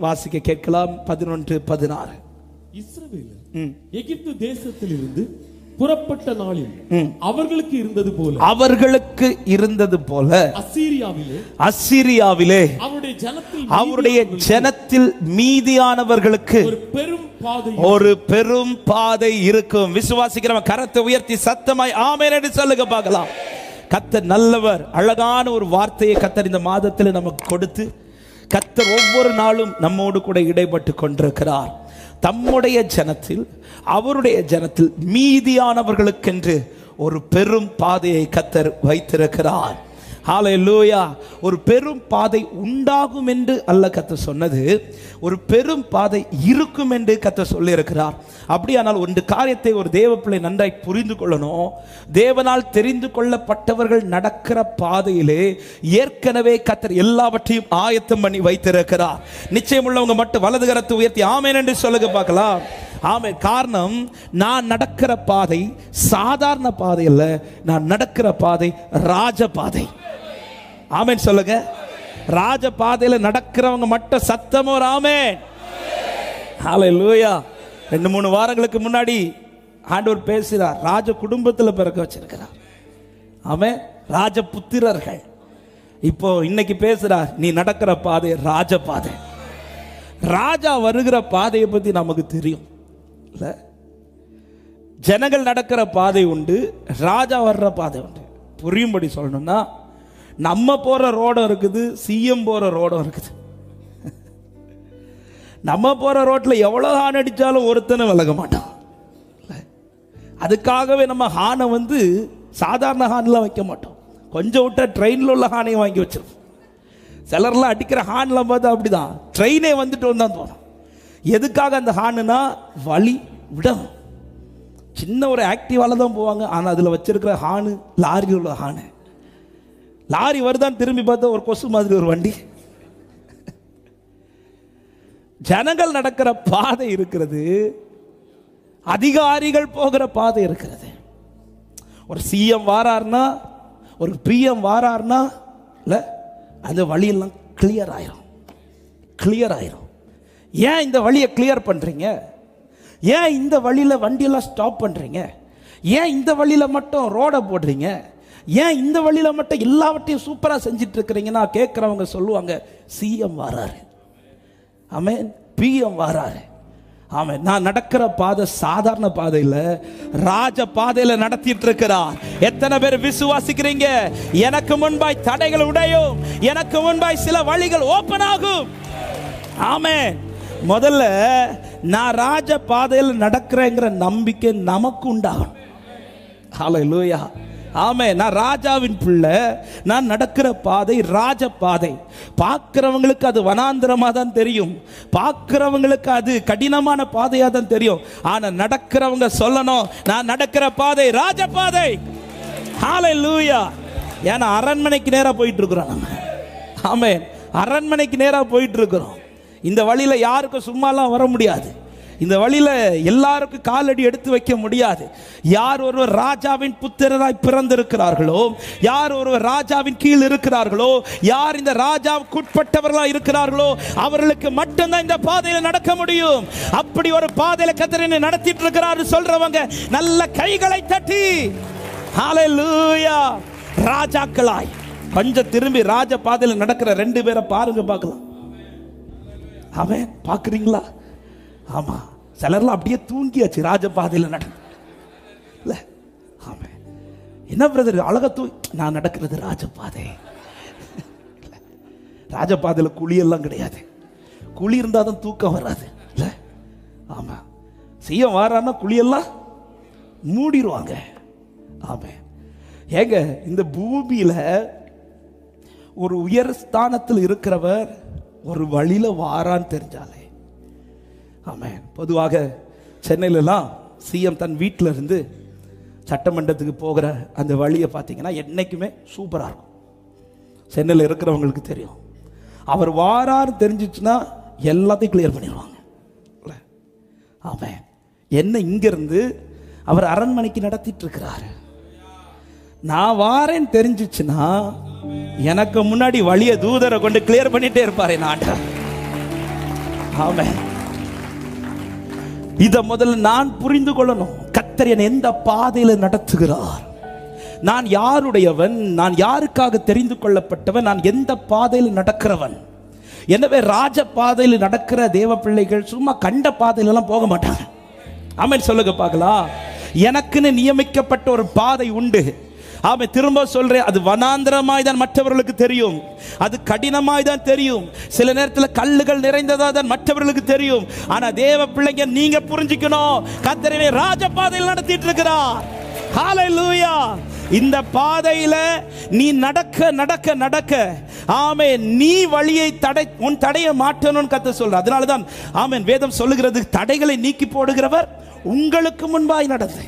வாசிக்க கேட்கலாம். 11:16. இஸ்ரவேலர் எகிப்து தேசத்திலிருந்து புறப்பட்ட நாளில் அவர்களுக்கு இருந்தது போல அசீரியாவிலே அவருடைய ஜனத்தில் மீதியானவர்களுக்கு ஒரு பெரும் பாதை இருக்கும். விசுவாசிக்கிறவன் கரத்தை உயர்த்தி சத்தமாய் ஆமென் என்று சொல்லுங்க பார்க்கலாம். கர்த்தர் நல்லவர். அழகான ஒரு வார்த்தையை கர்த்தர் இந்த மாதத்தில் நமக்கு கொடுத்து கர்த்தர் ஒவ்வொரு நாளும் நம்மோடு கூட இடைப்பட்டு கொண்டிருக்கிறார். தம்முடைய ஜனத்தில் அவருடைய ஜனத்தில் மீதியானவர்களுக்கென்று ஒரு பெரும் பாதையை கர்த்தர் வைத்திருக்கிறார். ஹல்லேலூயா. ஒரு பெரும் பாதை உண்டாகும் என்று அல்ல கர்த்தர் சொன்னது, ஒரு பெரும் பாதை இருக்கும் என்று கர்த்தர் சொல்லி இருக்கிறார். அப்படியானால் ஒரு காரியத்தை ஒரு தேவ பிள்ளை நன்றாய் புரிந்து கொள்ளணும். தேவனால் தெரிந்து கொள்ளப்பட்டவர்கள் நடக்கிற பாதையிலே ஏற்கனவே கர்த்தர் எல்லாவற்றையும் ஆயத்தம் பண்ணி வைத்திருக்கிறார். நிச்சயம் உள்ளவங்க மட்டும் வலது கரத்தை உயர்த்தி ஆமென் என்று சொல்லுங்க பார்க்கலாம். ஆமென். காரணம், நான் நடக்கிற பாதை சாதாரண பாதை அல்ல, நான் நடக்கிற பாதை ராஜ பாதை. ஆமென் சொல்லுங்க. ராஜ பாதையில நடக்கிறவங்க மட்டும் சத்தமோ ஆமென். ஹல்லேலூயா. 2-3 வாரங்களுக்கு முன்னாடி ஆண்டவர் பேசுகிறார். ராஜ குடும்பத்தில் பிறக்க வச்சிருக்கிறார். ஆமென். ராஜ புத்திரர்கள். இப்போ இன்னைக்கு பேசுறார், நீ நடக்கிற பாதை ராஜ பாதை. ராஜா வருகிற பாதையை பத்தி நமக்கு தெரியும் இல்ல? ஜனங்கள் நடக்கிற பாதை உண்டு, ராஜா வர்ற பாதை உண்டு. புரியும்படி சொல்லணும்னா, நம்ம போற ரோடம் இருக்குது, சிஎம் போற ரோடம் இருக்குது. நம்ம போற ரோட்ல எவ்வளவு ஹார்ன் அடிச்சாலும் ஒருத்தனும் விலக மாட்டான். அதுக்காகவே நம்ம ஹானை சாதாரண ஹான்லாம் வைக்க மாட்டோம். கொஞ்சம் விட்டா ட்ரெயினில் உள்ள ஹானையும் வாங்கி வச்சிருக்கோம். சிலர்லாம் அடிக்கிற ஹான்லாம் பார்த்தா அப்படிதான், ட்ரெயினே வந்துட்டு தான் தோணும். எதுக்காக அந்த ஹானுனா, வழி விடணும். சின்ன ஒரு ஆக்டிவால தான் போவாங்க, ஆனால் அதில் வச்சிருக்கிற ஹானு லாரியில் உள்ள ஹானு. லாரி வருதான் திரும்பி பார்த்தா ஒரு கொசு மாதிரி ஒரு வண்டி. ஜனங்கள் நடக்கிற பாதை இருக்கிறது, அதிகாரிகள் போகிற பாதை இருக்கிறது. ஒரு சிஎம் வாரார்னா, ஒரு பிஎம் வாரார்னா இல்லை, அந்த வழியெல்லாம் கிளியர் ஆயிரும். ஏன் இந்த வழியை கிளியர் பண்றீங்க? ஏன் இந்த வழியில வண்டியெல்லாம் ஸ்டாப் பண்றீங்க? ஏன் இந்த வழியில மட்டும் ரோட போடுறீங்க? ஏன் இந்த வழியில மட்டும் எல்லாவற்றையும் சூப்பரா செஞ்சிட்டு இருக்கிறீங்கன்னா கேட்கிறவங்க சொல்லுவாங்க, சிஎம் வாராரு, ஆமென், பிஎம் வாராரு. ஆமென். நான் நடக்கிற பாதை சாதாரண பாதையில ராஜ பாதையில நடத்திட்டு இருக்கிறார். எத்தனை பேர் விசுவாசிக்கிறீங்க? எனக்கு முன்பாய் தடைகள் உடையும், எனக்கு முன்பாய் சில வழிகள் ஓபன் ஆகும். ஆமென். முதல்ல நான் ராஜ பாதையில் நடக்கிறேங்கிற நம்பிக்கை நமக்கு உண்டாகும். ஹல்லேலூயா. ஆமென். நான் ராஜாவின் பிள்ளை, நான் நடக்கிற பாதை ராஜ பாதை. பார்க்கிறவங்களுக்கு அது வனாந்திரமா தான் தெரியும், பார்க்கிறவங்களுக்கு அது கடினமான பாதையா தான் தெரியும். ஆனா நடக்கிறவங்க சொல்லணும், நான் நடக்கிற பாதை ராஜ பாதை. ஹல்லேலூயா. ஏன்னா அரண்மனைக்கு நேரா போயிட்டு இருக்கிறோம் நம்ம. ஆமென். அரண்மனைக்கு நேரா போயிட்டு இருக்கிறோம். இந்த வழியில யாருக்கும் சும்மாலாம் வர முடியாது. இந்த வழியில எல்லாருக்கும் காலடி எடுத்து வைக்க முடியாது. யார் ஒருவர் ராஜாவின் புத்திரராய் பிறந்திருக்கிறார்களோ, யார் ஒருவர் ராஜாவின் கீழ் இருக்கிறார்களோ, யார் இந்த ராஜாவுக்கு உட்பட்டவர்களாக இருக்கிறார்களோ, அவர்களுக்கு மட்டும்தான் இந்த பாதையில நடக்க முடியும். அப்படி ஒரு பாதையில கர்த்தர் நடத்திட்டு இருக்கிறாரு சொல்றவங்க நல்ல கைகளை தட்டி ஹல்லேலூயா. ராஜாக்களாய் கொஞ்சம் திரும்பி ராஜ பாதையில நடக்கிற 2 பேரை பாருங்க பார்க்கலாம். அவன் பார்க்குறீங்களா? ஆமா, சிலர்லாம் அப்படியே தூங்கியாச்சு ராஜ பாதையில் நடக்கல. ஆமா, என்ன பிரதர் அழகா நான் நடக்கிறது ராஜபாதை. ராஜபாதையில் குழியெல்லாம் கிடையாது. குழி இருந்தால் தான் தூக்கம் வராது இல்ல? ஆமா, செய்ய வாரான்னா குழியெல்லாம் மூடிடுவாங்க. ஆமா, ஏங்க இந்த பூமியில ஒரு உயர் ஸ்தானத்தில் இருக்கிறவர் ஒரு வழியில வாரான்னு தெரிஞ்சாலே, ஆமென். பொதுவாக சென்னையிலலாம் சிஎம் தன் வீட்டில் இருந்து சட்டமன்றத்துக்கு போகிற அந்த வழியை பார்த்தீங்கன்னா என்னைக்குமே சூப்பராக இருக்கும். சென்னையில் இருக்கிறவங்களுக்கு தெரியும். அவர் வாரான்னு தெரிஞ்சிச்சுன்னா எல்லாத்தையும் கிளியர் பண்ணிடுவாங்க. ஆமென். என்ன இங்கிருந்து அவர் அரண்மனைக்கு நடத்திட்டு இருக்கிறாரு. நான் வாரேன்னு தெரிஞ்சிச்சுன்னா எனக்கு முன்னாடி வழிய தூதரை கொண்டு கிளியர் பண்ணிட்டே இருப்பாரு. நான் ஆமென். இத முதல்ல நான் புரிந்து கொள்ளணும். கர்த்தர் என்னை எந்த பாதையில நடத்துகிறார், நான் யாருடையவன், நான் யாருக்காக தெரிந்து கொள்ளப்பட்டவன், நான் எந்த பாதையில் நடக்கிறவன். எனவே ராஜ பாதையில் நடக்கிற தேவ பிள்ளைகள் சும்மா கண்ட பாதையிலெல்லாம் போக மாட்டாங்க. ஆமென் சொல்லுங்க பார்க்கலாம். எனக்குன்னு நியமிக்கப்பட்ட ஒரு பாதை உண்டு. ஆமென். திரும்ப சொல்றேன், அது வனாந்திரமாய் தான் மற்றவர்களுக்கு தெரியும், அது கடினமாய் தான் தெரியும், சில நேரத்தில் கல்லுகள் நிறைந்ததா தான் மற்றவர்களுக்கு தெரியும். ஆனா தேவ பிள்ளைங்க நீங்க புரிஞ்சுக்கணும், கர்த்தர் ராஜ பாதையில் நடத்திட்டு இருக்கிறார். ஹalleluya. இந்த பாதையில நீ நடக்க நடக்க நடக்க ஆமென், நீ வழியை உன் தடையை மாற்றணும்னு கர்த்தர் சொல்றார். அதனால தான் ஆமென் வேதம் சொல்லுகிறது, தடைகளை நீக்கி போடுகிறவர் உங்களுக்கு முன்பாய் நடந்து,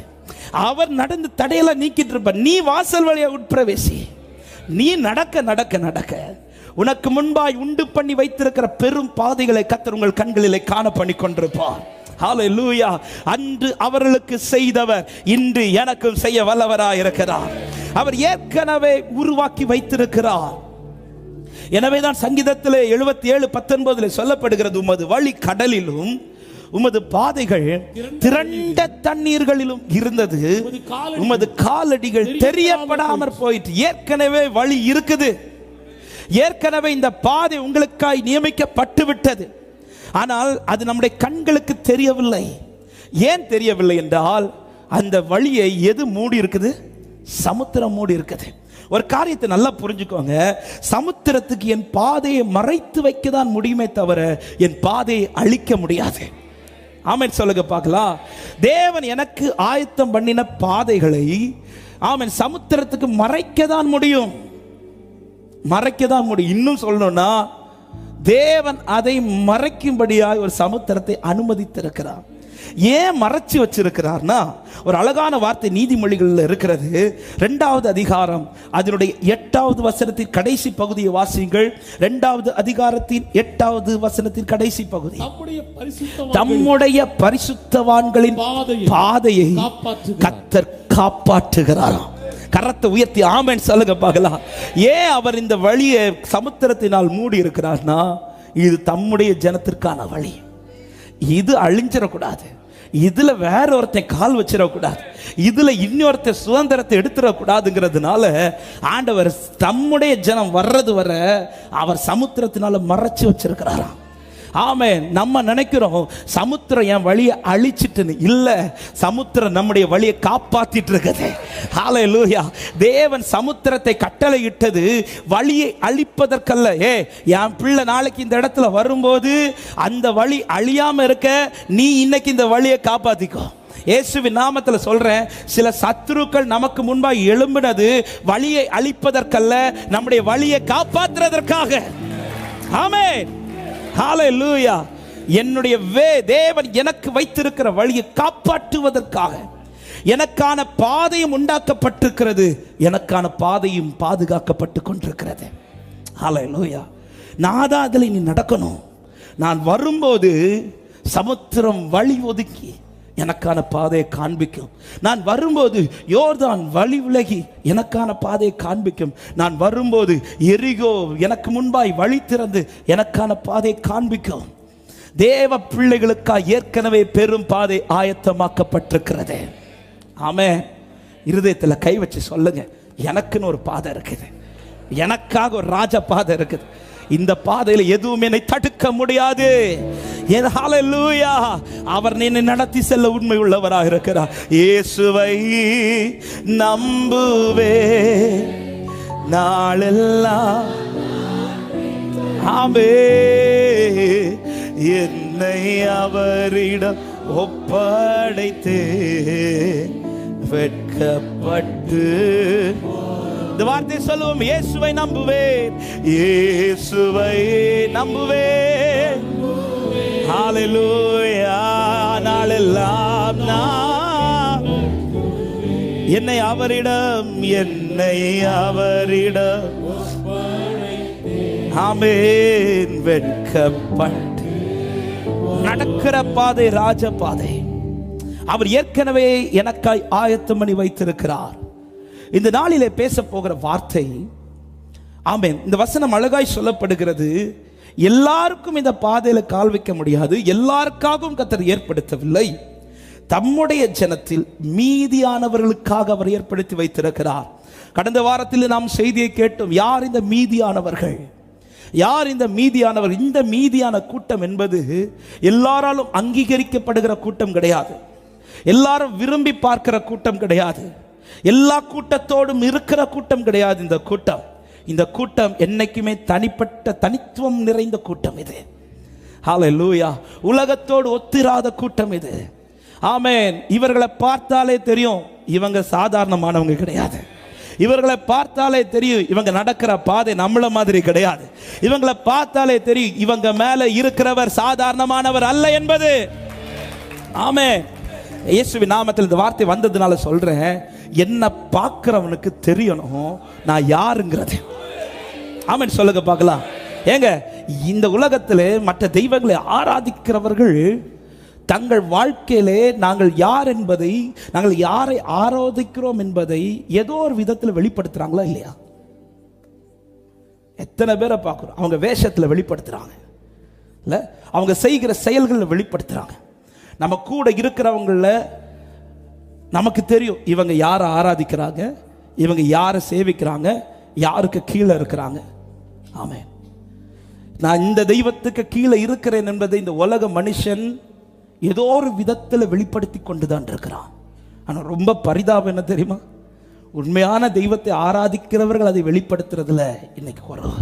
அவர் நடந்து தடையெல்லாம் நீக்கிட்டு இருப்பார். நீ வாசல் வழியை உட்பிரவேசி. நீ நடக்க நடக்க நடக்க உனக்கு முன்பாய் உண்டு பண்ணி வைத்திருக்கிற பெரும் பாதைகளை கர்த்தர் உங்கள் கண்களிலே காண பண்ணி கொண்டிருப்பார். ஹalleluya. அன்று அவர்களுக்கு செய்தவர் இன்று எனக்கும் செய்ய வல்லவராய் இருக்கிறார். அவர் ஏற்கனவே உருவாக்கி வைத்திருக்கிறார். எனவேதான் சங்கீதத்திலே 77:19 சொல்லப்படுகிறது, உமது வழி கடலிலும் உமது பாதைகள் திரண்ட தண்ணீர்களிலும் இருந்தது, உமது காலடிகள் தெரியப்படாமற் போயிற்று. ஏற்கனவே வழி இருக்குது, ஏற்கனவே இந்த பாதை உங்களுக்காய் நியமிக்கப்பட்டு விட்டது. ஆனால் அது நம்முடைய கண்களுக்கு தெரியவில்லை. ஏன் தெரியவில்லை என்றால், அந்த வழியை எது மூடி இருக்குது? சமுத்திரம் மூடி இருக்குது. ஒரு காரியத்தை நல்லா புரிஞ்சுக்கோங்க, சமுத்திரத்துக்கு என் பாதையை மறைத்து வைக்க தான் முடியுமே தவிர என் பாதையை அழிக்க முடியாது. ஆமென் சொல்லுங்க பார்க்கலாம். தேவன் எனக்கு ஆயத்தம் பண்ணின பாதைகளை ஆமென் சமுத்திரத்துக்கு மறைக்க தான் முடியும், மறைக்க தான் முடியும். இன்னும் சொல்லணும்னா, தேவன் அதை மறைக்கும்படியாக ஒரு சமுத்திரத்தை அனுமதித்திருக்கிறார். ஏன் மறைச்சு வச்சிருக்கிறார்னா, ஒரு அழகான வார்த்தை நீதிமொழிகளில் இருக்கிறது. 2வது அதிகாரம் அதனுடைய 8வது வசனத்தின் கடைசி பகுதியை வாசியுங்கள். 2வது அதிகாரத்தின் 8வது வசனத்தின் கடைசி பகுதி, தம்முடைய பரிசுத்தவான்களின் பாதையை கர்த்தர் காப்பாற்றுகிறாராம். கரத்தை உயர்த்தி ஆமென் சொல்லுங்க பார்க்கலாம். ஏன் அவர் இந்த வழியை சமுத்திரத்தினால் மூடி இருக்கிறார்னா, இது தம்முடைய ஜனத்திற்கான வழி. இது அழிஞ்சிடக்கூடாது, இதுல வேற ஒருத்தன் கால் வச்சிடக்கூடாது, இதுல இன்னொருத்த சுதந்திரத்தை எடுத்துடக்கூடாதுங்கிறதுனால ஆண்டவர் தம்முடைய ஜனம் வர்றது வர அவர் சமுத்திரத்தினால மறைச்சு வச்சிருக்கிறாராம். ஆமென். நம்ம நினைக்கிறோம் சமுத்திரம் என் வழியை அழிச்சிட்டுன்னு, இல்ல, சமுத்திரம் நம்முடைய வழியை காப்பாத்திட்டு இருக்குது. ஹalleluya. தேவன் சமுத்திரத்தை கட்டளையிட்டது வழியை அழிப்பதற்கல்ல. என் பிள்ளை நாளைக்கு இந்த இடத்துல வரும்போது அந்த வழி அழியாம இருக்க நீ இன்னைக்கு இந்த வழியை காப்பாத்திக்கோ. இயேசுவின் நாமத்தில் சொல்றேன், சில சத்துருக்கள் நமக்கு முன்பாக எழும்பினது வழியை அழிப்பதற்கல்ல, நம்முடைய வழியை காப்பாற்றுவதற்காக. ஆமென். ஹalleluya. என்னுடைய தேவன் எனக்கு வைத்திருக்கிற வழியை காப்பாற்றுவதற்காக எனக்கான பாதையும் உண்டாக்கப்பட்டிருக்கிறது, எனக்கான பாதையும் பாதுகாக்கப்பட்டு கொண்டிருக்கிறது. ஹalleluya. நான் தான் அதில் நீ நடக்கணும். நான் வரும்போது சமுத்திரம் வழி ஒதுக்கி எனக்கான பாதையை காண்பிக்கும். நான் வரும்போது யோர்தான் வழி விலகி எனக்கான பாதையை காண்பிக்கும். நான் வரும்போது எரிகோ எனக்கு முன்பாய் வழி திறந்து எனக்கான பாதையை காண்பிக்கும். தேவ பிள்ளைகளுக்காக ஏற்கனவே பெரும் பாதை ஆயத்தமாக்கப்பட்டிருக்கிறது. ஆமென். இருதயத்தில் கை வச்சு சொல்லுங்க, எனக்குன்னு ஒரு பாதை இருக்குது, எனக்காக ஒரு ராஜ பாதை இருக்குது. இந்த பாதையில எதுவும் என்னை தடுக்க முடியாது. ஹalleluya. அவர் என்னை நடத்தி செல்ல உண்மை உள்ளவராக இருக்கிறார். இயேசுவை நம்புவே நாளெல்லாம், ஆமென். என்னை அவரிடம் ஒப்படைத்தே வெட்கப்பட்டு இந்த வார்த்தை சொல்லுவோம், இயேசுவை நம்புவேன், இயேசுவை நம்புவேன். ஹalleluya. நாளெல்லாம் நான் என்னை அவரிடம் ஆமென் வெட்கப்பட்டு நடக்கிற பாதை ராஜ பாதை. அவர் ஏற்கனவே எனக்காய் ஆயத்தம் பண்ணி வைத்திருக்கிறார். இந்த நாளிலே பேச போகிற வார்த்தை, ஆமென், இந்த வசனம் அழகாய் சொல்லப்படுகிறது. எல்லாருக்கும் இந்த பாதையில கால் வைக்க முடியாது. எல்லாருக்காகவும் கர்த்தர் ஏற்படுத்தவில்லை. தம்முடைய ஜனத்தில் மீதியானவர்களுக்காக அவர் ஏற்படுத்தி வைத்திருக்கிறார். கடந்த வாரத்தில் நாம் செய்தியை கேட்டோம். யார் இந்த மீதியானவர்கள்? யார் இந்த மீதியானவர்? இந்த மீதியான கூட்டம் என்பது எல்லாராலும் அங்கீகரிக்கப்படுகிற கூட்டம் கிடையாது. எல்லாரும் விரும்பி பார்க்கிற கூட்டம் கிடையாது. எல்லா கூட்டத்தோடும் இருக்கிற கூட்டம் கிடையாது. இந்த கூட்டம் என்னைக்குமே தனிப்பட்ட தனித்துவம் நிறைந்த கூட்டம் இது. ஹல்லேலூயா. உலகத்தோடு ஒத்திராத கூட்டம் இது. ஆமென். இவர்களை பார்த்தாலே தெரியும் இவங்க சாதாரணமானவங்க கிடையாது. இவர்களை பார்த்தாலே தெரியும் இவங்க நடக்கிற பாதை நம்மள மாதிரி கிடையாது. இவங்களை பார்த்தாலே தெரியும் இவங்க மேல இருக்கிறவர் சாதாரணமானவர் அல்ல என்பது. ஆமென். இயேசுவின் நாமத்தில் இந்த வார்த்தை வந்ததுனால சொல்றேன், என்ன பார்க்கிறவனுக்கு தெரியணும் நான் யாருங்கிறது. ஆமென் சொல்லுங்க பார்க்கலாம். ஏங்க, இந்த உலகத்திலே மற்ற தெய்வங்களை ஆராதிக்கிறவர்கள் தங்கள் வாழ்க்கையிலே நாங்கள் யார் என்பதை, நாங்கள் யாரை ஆராதிக்கிறோம் என்பதை ஏதோ ஒரு விதத்தில் வெளிப்படுத்துறாங்களா இல்லையா? எத்தனை பேரை பார்க்கிறோம் அவங்க வேஷத்தில் வெளிப்படுத்துறாங்க இல்ல, அவங்க செய்கிற செயல்களில் வெளிப்படுத்துறாங்க. நம்ம கூட இருக்கிறவங்கள நமக்கு தெரியும் இவங்க யாரை ஆராதிக்கிறாங்க, இவங்க யாரை சேவிக்கிறாங்க, யாருக்கு கீழே இருக்கிறாங்க. ஆமென். நான் இந்த தெய்வத்துக்கு கீழே இருக்கிறேன் என்பதை இந்த உலக மனுஷன் ஏதோ ஒரு விதத்தில் வெளிப்படுத்தி கொண்டுதான் இருக்கிறான். ஆனால் ரொம்ப பரிதாபம் என்ன தெரியுமா? உண்மையான தெய்வத்தை ஆராதிக்கிறவர்கள் அதை வெளிப்படுத்துறதுல இன்னைக்கு குறைவு.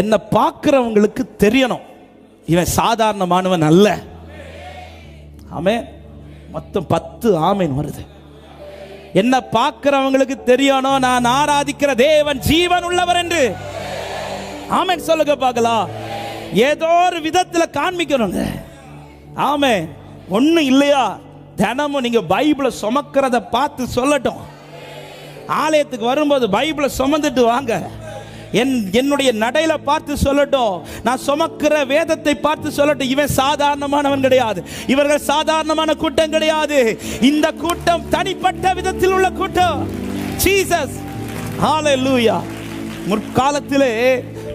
என்ன பார்க்கிறவங்களுக்கு தெரியணும் இவன் சாதாரணமானவன் அல்ல. ஆமென். மொத்தம் 10 ஆமென் வருது. என்ன பார்க்கிறவங்களுக்கு தெரியணும் நான் ஆராதிக்கிற தேவன் ஜீவன் உள்ளவர் என்று. ஆமென் சொல்லுங்க பார்க்கலாம். ஏதோ ஒரு விதத்தில் காண்பிக்கணுங்க. ஆமென். ஒன்றும் இல்லையா, தினமும் நீங்க பைபிளை சுமக்கிறத பார்த்து சொல்லட்டும். ஆலயத்துக்கு வரும்போது பைபிளை சுமந்துட்டு வாங்க. என்னுடைய நடையில பார்த்து சொல்லட்டும், நான் சுமக்கிற வேதத்தை பார்த்து சொல்லட்டும். இவன் சாதாரணமானவன் கிடையாது, இவர்கள் சாதாரணமான கூட்டம் கிடையாது. இந்த கூட்டம் தனிப்பட்ட விதத்தில் உள்ள கூட்டம். ஜீசஸ். ஹல்லேலூயா. முற்காலத்திலே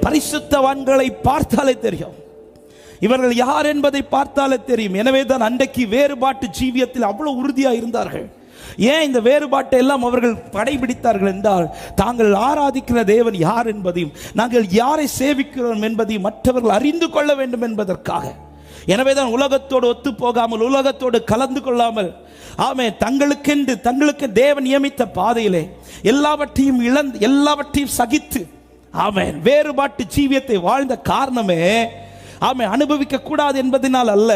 பரிசுத்தவான்களை பார்த்தாலே தெரியும் இவர்கள் யார் என்பதை பார்த்தாலே தெரியும். எனவே தான் அன்றைக்கு வேறுபாட்டு ஜீவியத்தில் அவ்வளவு உறுதியாக இருந்தார்கள். ஏன் இந்த வேறுபாட்டை எல்லாம் அவர்கள் கடைபிடித்தார்கள் என்றால், தாங்கள் ஆராதிக்கிற தேவன் யார் என்பதையும் நாங்கள் யாரை சேவிக்கிறோம் என்பதையும் மற்றவர்கள் அறிந்து கொள்ள வேண்டும் என்பதற்காக. எனவே தான் உலகத்தோடு ஒத்து போகாமல், உலகத்தோடு கலந்து கொள்ளாமல், ஆமென், தங்களுக்கு தேவன் நியமித்த பாதையிலே எல்லாவற்றையும் இழந்து எல்லாவற்றையும் சகித்து, ஆமென், வேறுபாட்டு ஜீவியத்தை வாழ்ந்த காரணமே ஆமென் அனுபவிக்க கூடாது என்பதனால் அல்ல,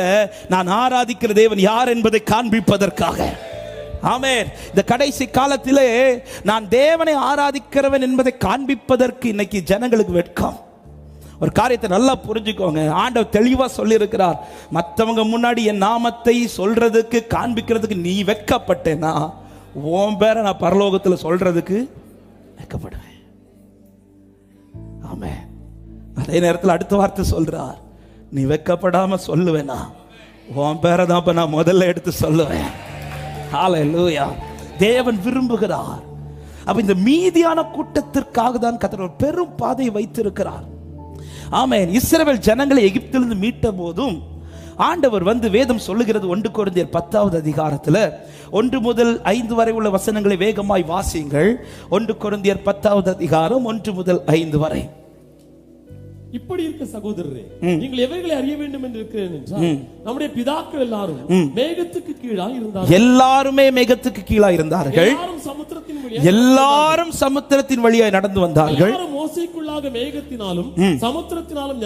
நான் ஆராதிக்கிற தேவன் யார் என்பதை காண்பிப்பதற்காக. ஆமென். இந்த கடைசி காலத்திலே நான் தேவனை ஆராதிக்கிறவன் என்பதை காண்பிப்பதற்கு இன்னைக்கு ஜனங்களுக்கு வெட்கம். ஒரு காரியத்தை நல்லா புரிஞ்சுக்கோங்க. ஆண்டவர் தெளிவா சொல்லி இருக்கிறார், மற்றவங்க முன்னாடி என் நாமத்தை சொல்றதுக்கு காண்பிக்கிறதுக்கு நீ வெட்கப்பட்டேனா உன் பேரை நான் பரலோகத்தில் சொல்றதுக்கு வெட்கப்படுவேன். ஆமென். அதே நேரத்தில் அடுத்த வார்த்தை சொல்றார், நீ வெட்கப்படாம சொல்லுவேனா உன் பேரை தான் நான் முதல்ல எடுத்து சொல்லுவேன். ஹல்லேலூயா. தேவன் விரும்புகிறார். அப்ப இந்த மீதியான கூட்டத்திற்காக தான் கர்த்தர் ஒரு பெரும் பாதையை வைத்திருக்கிறார். ஆமென். இஸ்ரவேல் ஜனங்களை எகிப்திலிருந்து மீட்ட போதும் ஆண்டவர் வேதம் சொல்லுகிறது 1 கொரிந்தியர் 10வது அதிகாரத்தில் 1 முதல் 5 வரை உள்ள வசனங்களை வேகமாய் வாசியுங்கள். 1 கொரிந்தியர் 10வது அதிகாரம் 1 முதல் 5 வரை. இப்படி இருக்க சகோதரரே, நீங்கள் எவைகளை அறிய வேண்டும் என்று இருக்கிறேன் என்றால், நம்முடைய பிதாக்கள் எல்லாரும் மேகத்துக்கு கீழாய் இருந்தார்கள். எல்லாருமே மேகத்துக்கு கீழாய் இருந்தார்கள். எல்லாரும் சமுத்திரத்தின் வழியாய் நடந்து வந்தார்கள். மோசேக்குள்ளாக மேகத்தினாலும் சமுத்திரத்தினாலும்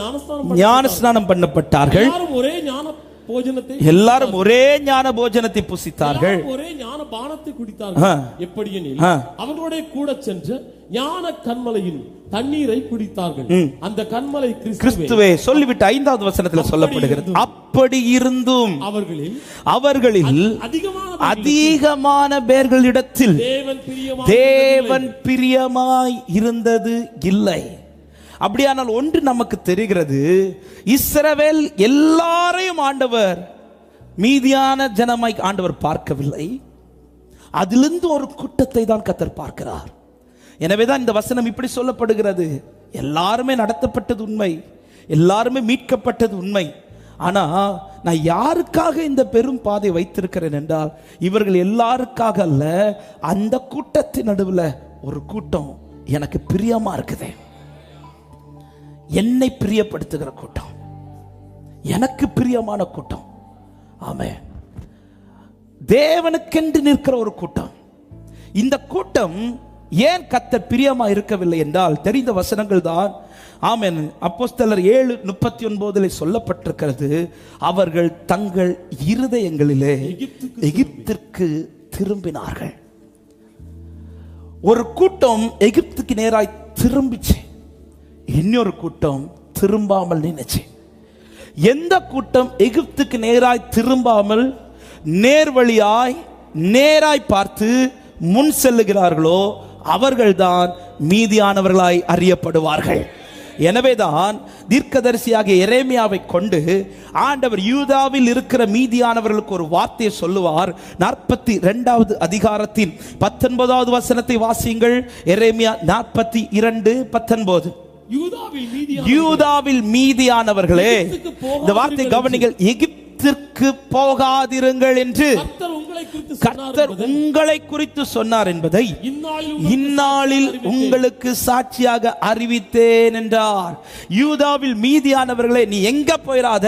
ஞானஸ்நானம் பண்ணப்பட்டார்கள். எல்லாரும் ஒரே ஞான போஜனத்தை புசித்தார்கள். ஒரே ஞான பானத்தை குடித்தார்கள். எப்படி எனில் அவர்களுடைய கூட சென்று ஞான கன்மலையின் தண்ணீரை குடித்தார்கள். அந்த கன்மலை கிறிஸ்துவே. சொல்லிவிட்டு 5வது வசனத்தில் சொல்லப்படுகிறது, அப்படி இருந்தும் அவர்களில் அதிகமான பேர்களிடத்தில் தேவன் பிரியமாய் இருந்தது இல்லை. அப்படியானால் ஒன்று நமக்கு தெரிகிறது, இஸ்ரவேல் எல்லாரையும் ஆண்டவர் மீதியான ஜனமாய் ஆண்டவர் பார்க்கவில்லை. அதிலிருந்து ஒரு கூட்டத்தை தான் கர்த்தர் பார்க்கிறார். எனவேதான் இந்த வசனம் இப்படி சொல்லப்படுகிறது, எல்லாருமே நடத்தப்பட்டது உண்மை, எல்லாருமே மீட்கப்பட்டது உண்மை. ஆனா நான் யாருக்காக இந்த பெரும் பாதை வைத்திருக்கிறேன் என்றால், இவர்கள் எல்லாருக்காக அல்ல. அந்த கூட்டத்தின் நடுவில் ஒரு கூட்டம் எனக்கு பிரியமா இருக்குது, என்னை பிரியப்படுத்துகிற கூட்டம், எனக்கு பிரியமான கூட்டம். ஆமென். தேவனுக்கென்று நிற்கிற ஒரு கூட்டம். இந்த கூட்டம் ஏன் கர்த்தர் பிரியமா இருக்கவில்லை என்றால், தெரிந்த வசனங்கள் தான். ஆமென். அப்போஸ்தலர் 7:39 சொல்லப்பட்டிருக்கிறது, அவர்கள் தங்கள் இருதயங்களிலே எகிப்திற்கு திரும்பினார்கள். ஒரு கூட்டம் எகிப்துக்கு நேராய் திரும்பிச்சு, இன்னொரு கூட்டம் திரும்பாமல் நினைச்சு. எந்த கூட்டம் எகிப்துக்கு நேராய் திரும்பாமல் நேர்வழியாய் நேராய் பார்த்து முன் செல்லுகிறார்களோ அவர்கள்தான் மீதியானவர்களாய் அறியப்படுவார்கள். எனவேதான் தீர்க்கதரிசியாகிய எரேமியாவை கொண்டு ஆண்டவர் யூதாவில் இருக்கிற மீதியானவர்களுக்கு ஒரு வார்த்தையை சொல்லுவார். 42வது அதிகாரத்தின் 19வது வசனத்தை வாசியுங்கள். எரேமியா 42:19. யூதாவில் மீதியானவர்களே, இந்த வார்த்தை கவனிங்கள், எகிப்திற்கு போகாதிருங்கள் என்று கர்த்தர் உங்களை குறித்து சொன்னார் என்பதை இந்நாளில் உங்களுக்கு சாட்சியாக அறிவித்தேன் என்றார். யூதாவில் மீதியானவர்களே, நீ எங்க போயிராத,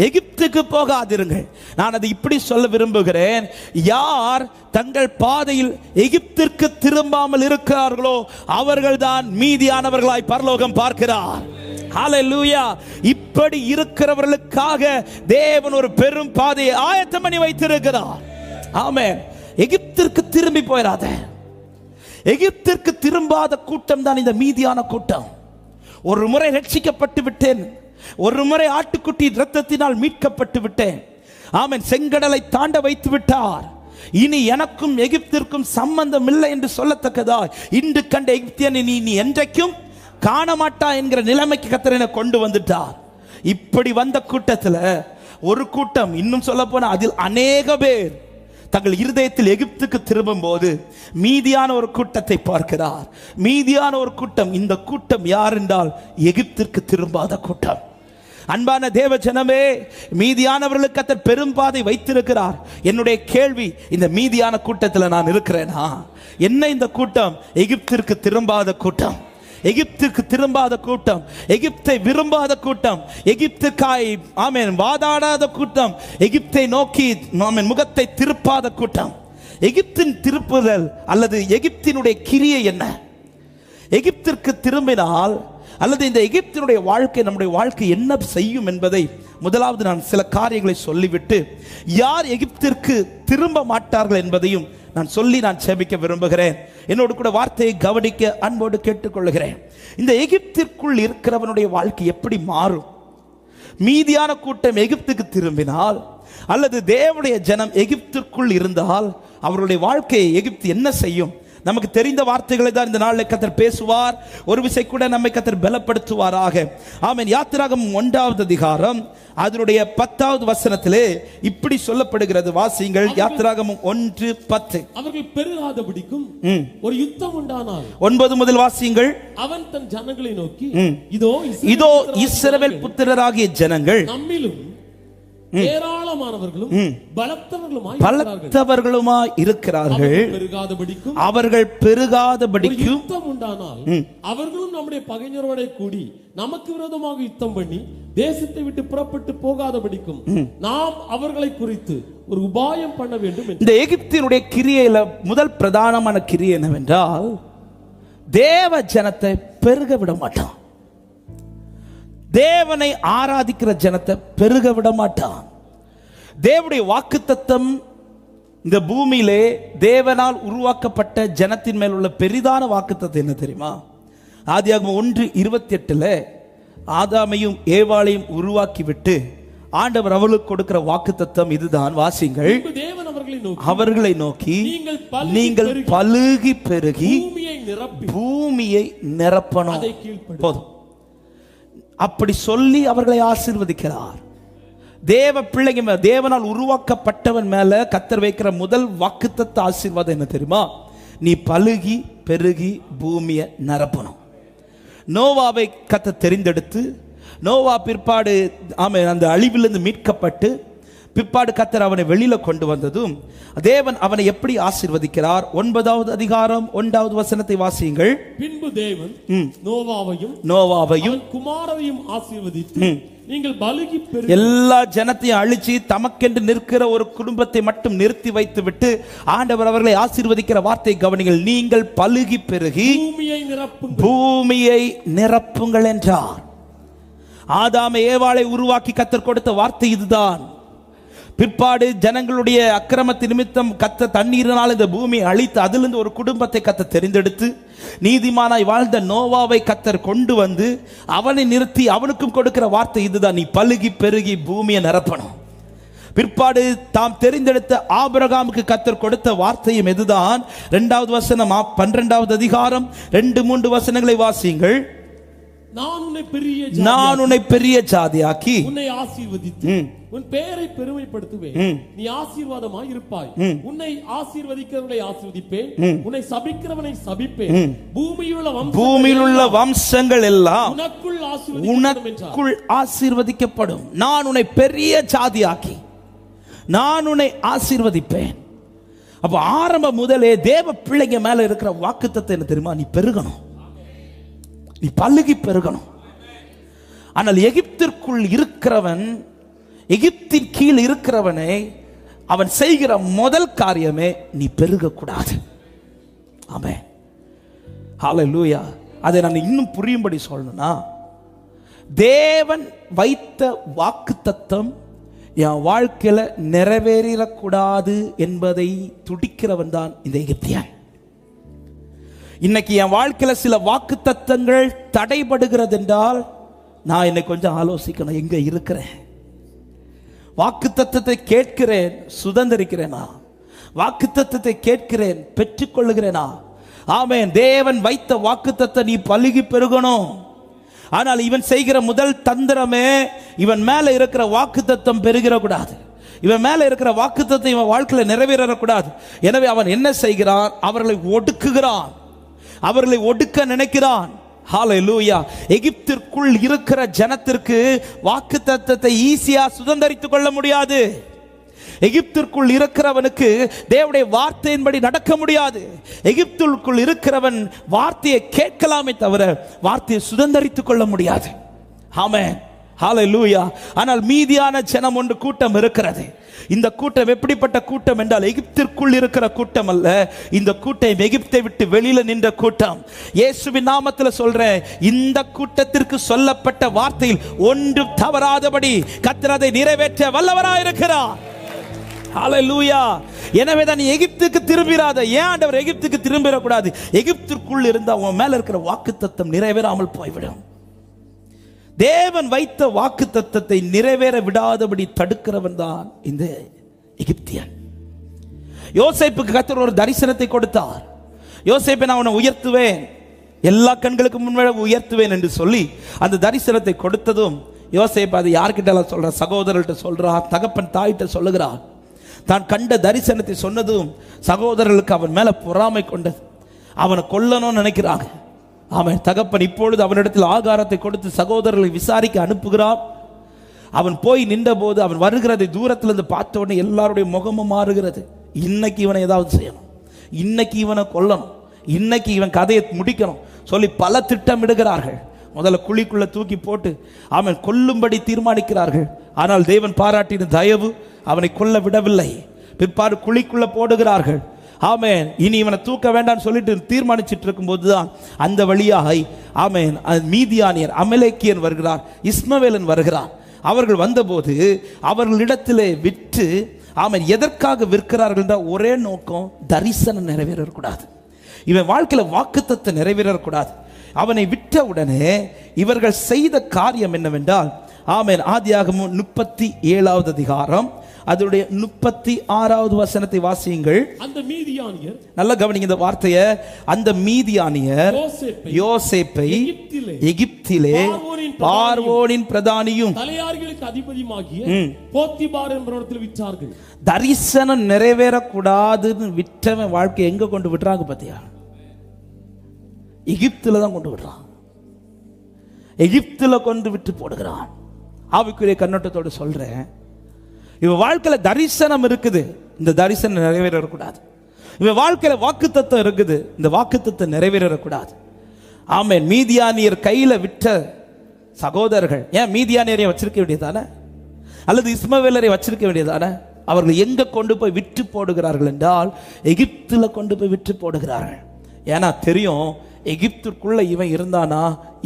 எகிப்துக்கு போகாதிருங்கள். நான் அதை இப்படி சொல்ல விரும்புகிறேன், யார் தங்கள் பாதையில் எகிப்திற்கு திரும்பாமல் இருக்கிறார்களோ அவர்கள்தான் மீதியானவர்களாய் பரலோகம் பார்க்கிறார். ஹல்லேலூயா. இப்படி இருக்கிறவர்களுக்காக தேவன் ஒரு பெரும் பாதையை ஆயத்தம் பண்ணி வைத்திருக்கிறார். ஆமென். எகிப்திற்கு திரும்பி போயிடாத. எகிப்திற்கு திரும்பாத கூட்டம் தான் இந்த மீதியான கூட்டம். ஒரு முறை ரட்சிக்கப்பட்டு விட்டேன், ஒரு முறை ஆட்டுக்குட்டி இரத்தத்தினால் மீட்கப்பட்டு விட்டேன். ஆமென். செங்கடலை தாண்ட வைத்து விட்டார். இனி எனக்கும் எகிப்திற்கும் சம்பந்தம் இல்லை என்று சொல்லத்தக்கதா இன்று கண்ட எகிப்தியனை நீ என்றைக்கும் காண மாட்டா என்கிற நிலைமைக்கு கர்த்தர் கொண்டு வந்துட்டார். இப்படி வந்த கூட்டத்தில் ஒரு கூட்டம், இன்னும் சொல்ல போனா அதில் அநேக பேர் தங்கள் இருதயத்தில் எகிப்துக்கு திரும்பும் போது மீதியான ஒரு கூட்டத்தை பார்க்கிறார். மீதியான ஒரு கூட்டம். இந்த கூட்டம் யார் என்றால் எகிப்திற்கு திரும்பாத கூட்டம். அன்பான தேவ ஜனமே, மீதியானவர்களுக்கு கர்த்தர் பெரும் பாதை வைத்திருக்கிறார். என்னுடைய கேள்வி, இந்த மீதியான கூட்டத்தில் நான் இருக்கிறேனா? என்ன இந்த கூட்டம்? எகிப்திற்கு திரும்பாத கூட்டம், எகிப்துக்கு திரும்பாத கூட்டம், எகிப்தை விரும்பாத கூட்டம், எகிப்துக்காய் ஆமென் வாதாடாத கூட்டம், எகிப்தை நோக்கி ஆமென் முகத்தை திருப்பாத கூட்டம். எகிப்தின் திருப்புதல் அல்லது எகிப்தினுடைய கிரியை என்ன? எகிப்திற்கு திரும்பினால் அல்லது இந்த எகிப்தினுடைய வாழ்க்கை நம்முடைய வாழ்க்கை என்ன செய்யும் என்பதை முதலாவது நான் சில காரியங்களை சொல்லிவிட்டு யார் எகிப்திற்கு திரும்ப மாட்டார்கள் என்பதையும் நான் சொல்லி நான் செபிக்க விரும்புகிறேன். என்னோடு கூட வார்த்தையை கவனிக்க அன்போடு கேட்டுக்கொள்கிறேன். இந்த எகிப்திற்குள் இருக்கிறவனுடைய வாழ்க்கை எப்படி மாறும்? மீதியான கூட்டம் எகிப்துக்கு திரும்பினால் அல்லது தேவனுடைய ஜனம் எகிப்திற்குள் இருந்தால் அவருடைய வாழ்க்கையை எகிப்து என்ன செய்யும்? நமக்கு தெரிந்த வார்த்தைகளை தான் இந்த நாளில் கர்த்தர் பேசுவார். ஒரு விசை கூட நம்மை கர்த்தர் பலப்படுத்துவாராக. ஆமென். யாத்திராகமம் 1வது அதிகாரம் அதனுடைய 10வது வசனத்திலே இப்படி சொல்லப்படுகிறது. வாசியுங்கள். யாத்திராகமம் 1:10. அவர்கள் பெருகாதபடிக்கும் ஒரு யுத்தம் உண்டானால் 9 முதல் வாசியுங்கள். அவன் தன் ஜனங்களை நோக்கி, இதோ இஸ்ரவேல் புத்திரராகிய ஜனங்கள் நம்மிலும் ஏராளமானவர்களும் பலத்தவர்களுமாய் இருக்கிறார்கள். அவர்கள் பெருகாதபடிக்கும் யுத்தம் உண்டானால் அவர்களும் நம்முடைய பகைஞரோட கூடி நமக்கு விரோதமாக யுத்தம் பண்ணி தேசத்தை விட்டு புறப்பட்டு போகாதபடிக்கும் நாம் அவர்களை குறித்து ஒரு உபாயம் பண்ண வேண்டும். இந்த எகிப்தினுடைய கிரியையில முதல் பிரதானமான கிரியை என்னவென்றால், தேவ ஜனத்தை பெருக விட மாட்டான். தேவனை ஆராதிக்கிற ஜனத்தை பெருக விட மாட்டான். தேவனுடைய வாக்குத்தத்தம் இந்த பூமியிலே தேவனால் உருவாக்கப்பட்ட ஜனத்தின் மேல் உள்ள பெரிதான வாக்குத்தத்தம் என்ன தெரியுமா? ஆதியாகமம் 1:28 ஆதாமையும் ஏவாளையும் உருவாக்கிவிட்டு ஆண்டவர் அவளுக்கு கொடுக்கிற வாக்குத்தத்தம் இதுதான். வாசிங்கள். அவர்களை நோக்கி, நீங்கள் பலுகி பெருகி பூமியை நிரப்பணும். போதும். அப்படி சொல்லி அவர்களை ஆசீர்வதிக்கிறார். தேவ பிள்ளைங்க, தேவனால் உருவாக்கப்பட்டவன் மேல கர்த்தர் வைக்கிற முதல் வாக்குத்தத்த ஆசீர்வாதம் என்ன தெரியுமா? நீ பலுகி பெருகி பூமியை நிரப்பணும். நோவாவை கர்த்தர் தெரிந்தெடுத்து, நோவா பிற்பாடு அந்த அழிவிலிருந்து மீட்கப்பட்டு பிற்பாடு கர்த்தர் அவனை வெளியில கொண்டு வந்ததும் தேவன் அவனை எப்படி ஆசீர்வதிக்கிறார்? 9வது அதிகாரம் 1வது வசனத்தை வாசியுங்கள். பின்பு தேவன் நோவாவையும் குமாரரையும் ஆசீர்வதித்து, நீங்கள் பலுகி பெருகி, எல்லா ஜனத்தையும் அழிச்சு தமக்கென்று நிற்கிற ஒரு குடும்பத்தை மட்டும் நிறுத்தி வைத்து விட்டு ஆண்டவர் அவர்களை ஆசீர்வதிக்கிற வார்த்தை கவனிங்கள். நீங்கள் பலுகி பெருகி பூமியை நிரப்புங்கள் என்றார். ஆதாம் ஏவாளை உருவாக்கி கர்த்தர் கொடுத்த வார்த்தை இதுதான். பிற்பாடு ஜனங்களுடைய அக்கிரமத்து நிமித்தம் கர்த்தர் தண்ணீரினால் இந்த பூமியை அழித்து அதிலிருந்து ஒரு குடும்பத்தை கர்த்தர் தெரிந்தெடுத்து நீதிமானாய் வாழ்ந்த நோவாவை கர்த்தர் கொண்டு வந்து அவனை நிறுத்தி அவனுக்கும் கொடுக்கிற வார்த்தை இதுதான், நீ பலுகி பெருகி பூமியை நிரப்பணும். பிற்பாடு தாம் தெரிந்தெடுத்த ஆபிரகாமுக்கு கர்த்தர் கொடுத்த வார்த்தையும் இதுதான். 2வது வசனம் 12வது அதிகாரம் 2-3 வசனங்களை வாசியுங்கள். நான் உன்னை பெரிய ஜாதியாக்கி உன்னை ஆசீர்வதித்து உன் பெயரை பெருமைப்படுத்துவேன். நீ ஆசீர்வாதமாய் இருப்பாய். உன்னை ஆசீர்வதிக்கிறவனை ஆசீர்வதிப்பேன், உன்னை சபிக்கிறவனை சபிப்பேன். பூமியில் உள்ள வம்சங்கள் எல்லாம் உனக்குள் ஆசீர்வதிக்கப்படும். நான் உன்னை பெரிய ஜாதியாக்கி நான் உன்னை ஆசீர்வதிப்பேன். அப்ப ஆரம்ப முதலே தேவ பிள்ளைங்க மேல இருக்கிற வாக்குத்தத்தம் என்ன தெரியுமா? நீ பெருகணும், நீ பல்லுகி பெருகணும். ஆனால் எகிப்திற்குள் இருக்கிறவன், எகிப்தின் கீழ் இருக்கிறவனை அவன் செய்கிற முதல் காரியமே நீ பெருகக்கூடாது. ஆமென், ஹல்லேலூயா. அதை நான் இன்னும் புரியும்படி சொல்லணும்னா, தேவன் வைத்த வாக்குத்தத்தம் என் வாழ்க்கையில நிறைவேறக்கூடாது என்பதை துடிக்கிறவன் தான் இந்த எகிப்தியன். இன்னைக்கு என் வாழ்க்கையில சில வாக்குத்தத்தங்கள் தடைபடுகிறது என்றால் நான் என்னை கொஞ்சம் ஆலோசிக்கணும். எங்க இருக்கிறேன்? வாக்குத்தத்தத்தை கேட்கிறேன், சுதந்திரிக்கிறேனா? வாக்குத்தத்தத்தை கேட்கிறேன், பெற்றுக்கொள்ளுகிறேனா? ஆமென். தேவன் வைத்த வாக்குத்தத்தம் நீ பலுகி பெருகணும். ஆனால் இவன் செய்கிற முதல் தந்திரமே இவன் மேல இருக்கிற வாக்குத்தத்தம் பெருகிடக்கூடாது, இவன் மேல இருக்கிற வாக்குத்தத்தம் இவன் வாழ்க்கையில நிறைவேறக்கூடாது. எனவே அவன் என்ன செய்கிறான்? அவர்களை ஒடுக்குகிறான், அவர்களை ஒடுக்க நினைக்கிறான். ஹல்லேலூயா. எகிப்திற்குள் இருக்கிற ஜனத்திற்கு வாக்குத்தத்தத்தை ஈஸியா சுதந்தரித்துக் கொள்ள முடியாது. எகிப்திற்குள் இருக்கிறவனுக்கு தேவனுடைய வார்த்தையின்படி நடக்க முடியாது. எகிப்திற்குள் இருக்கிறவன் வார்த்தையை கேட்கலாமே தவிர வார்த்தையை சுதந்தரித்துக் கொள்ள முடியாது. ஆமென், ஹல்லேலூயா. ஆனால் மீதியான ஜனம் ஒன்று கூட்டம் இருக்கிறது. இந்த கூட்டம் எப்படிப்பட்ட கூட்டம் என்றால் எகிப்திற்குள் இருக்கிற கூட்டம் அல்ல. இந்த கூட்டம் எகிப்தை விட்டு வெளியில நின்ற கூட்டம். இயேசுவின் நாமத்தில் சொல்றேன், இந்த கூட்டத்திற்கு சொல்லப்பட்ட வார்த்தையில் ஒன்று தவறாதபடி கர்த்தர் அதை நிறைவேற்ற வல்லவராயிருக்கிறார். ஹல்லேலூயா. எனவே தான் எகிப்துக்கு திரும்பிராத. ஏன் ஆண்டவர் எகிப்துக்கு திரும்பிடக்கூடாது? எகிப்திற்குள் இருந்த அவன் மேல இருக்கிற வாக்குத்தத்தம் நிறைவேறாமல் போய்விடும். தேவன் வைத்த வாக்குத்தத்தத்தை நிறைவேற விடாதபடி தடுக்கிறவன் தான் இந்த எகிப்தியன். யோசேப்புக்கு கர்த்தர் ஒரு தரிசனத்தை கொடுத்தார். யோசேப்பை நான் உன்னை உயர்த்துவேன், எல்லா கண்களுக்கு முன்னாடி உயர்த்துவேன் என்று சொல்லி அந்த தரிசனத்தை கொடுத்ததும் யோசேப்பு அது யார்கிட்ட சொல்றான்? சகோதரர்கிட்ட சொல்றான், தகப்பன் தாயிட்ட சொல்லுகிறான். தான் கண்ட தரிசனத்தை சொன்னதும் சகோதரர்களுக்கு அவன் மேல பொறாமை கொண்டது. அவனை கொல்லணும்னு நினைக்கிறாங்க. அவன் தகப்பன் இப்பொழுது அவனிடத்தில் ஆகாரத்தை கொடுத்து சகோதரர்களை விசாரிக்க அனுப்புகிறான். அவன் போய் நின்ற போது அவன் வருகிறதை தூரத்திலிருந்து பார்த்த உடனே எல்லாருடைய முகமும் மாறுகிறது. இன்னைக்கு இவனை ஏதாவது செய்யணும், இன்னைக்கு இவனை கொல்லணும், இன்னைக்கு இவன் கதையை முடிக்கணும் சொல்லி பல திட்டமிடுகிறார்கள். முதல்ல குழிக்குள்ள தூக்கி போட்டு அவன் கொல்லும்படி தீர்மானிக்கிறார்கள். ஆனால் தேவன் பாராட்டின தயவு அவனை கொல்ல விடவில்லை. பிற்பாடு குழிக்குள்ள போடுகிறார்கள். ஆமென். இனி இவனை தூக்க வேண்டாம்னு சொல்லிட்டு தீர்மானிச்சிட்டு இருக்கும் போதுதான் அந்த வழியாக ஆமென் மீதியானியர் அமலேக்கியன் வருகிறார், இஸ்மவேலன் வருகிறார். அவர்கள் வந்தபோது அவர்களிடத்திலே விற்று ஆமென் எதற்காக விற்கிறார்கள் என்ற ஒரே நோக்கம், தரிசனம் நிறைவேறக்கூடாது, இவன் வாழ்க்கையில வாக்குத்தத்தம் நிறைவேறக்கூடாது. அவனை விற்ற உடனே இவர்கள் செய்த காரியம் என்னவென்றால், ஆமென் ஆதியாகமம் 37வது அதிகாரம் அதனுடைய 36வது வசனத்தை வாசியுங்கள். அந்த மீதியானியர், நல்ல கவனிங்க இந்த வார்த்தையை, அந்த மீதியானியர் யோசேப்பை எகிப்திலே பார்வோனின் பிரதானியும் தலையாரிகளுக்கு அதிபதியுமாகிய போத்திபார் என்பவரிடத்தில் விற்றார்கள். தரிசனம் நிறைவேறக்கூடாதுன்னு விற்றவன் வாழ்க்கை எங்க கொண்டு விட்டுறாங்க பாத்தியா? எகிப்துல தான் கொண்டு விடுறான். எகிப்துல கொண்டு விட்டு போடுகிறான். ஆவிக்குரிய கண்ணோட்டத்தோடு சொல்றேன், இவன் வாழ்க்கையில தரிசனம் இருக்குது, இந்த தரிசனம் நிறைவேறக்கூடாது. இவன் வாழ்க்கையில வாக்குத்தத்தம் இருக்குது, இந்த வாக்குத்தத்தம் நிறைவேறக்கூடாது. ஆமென். மீதியானியர் கையில விட்ட சகோதரர்கள் ஏன் மீதியானியரை வச்சிருக்க வேண்டியதானே, அல்லது இஸ்மவேலரை வச்சிருக்க வேண்டியதானே? அவர்கள் எங்க கொண்டு போய் விட்டு போடுகிறார்கள் என்றால் எகிப்துல கொண்டு போய் விட்டு போடுகிறார்கள். ஏன்னா தெரியும், எகிப்துக்குள்ள இவன் இருந்தானா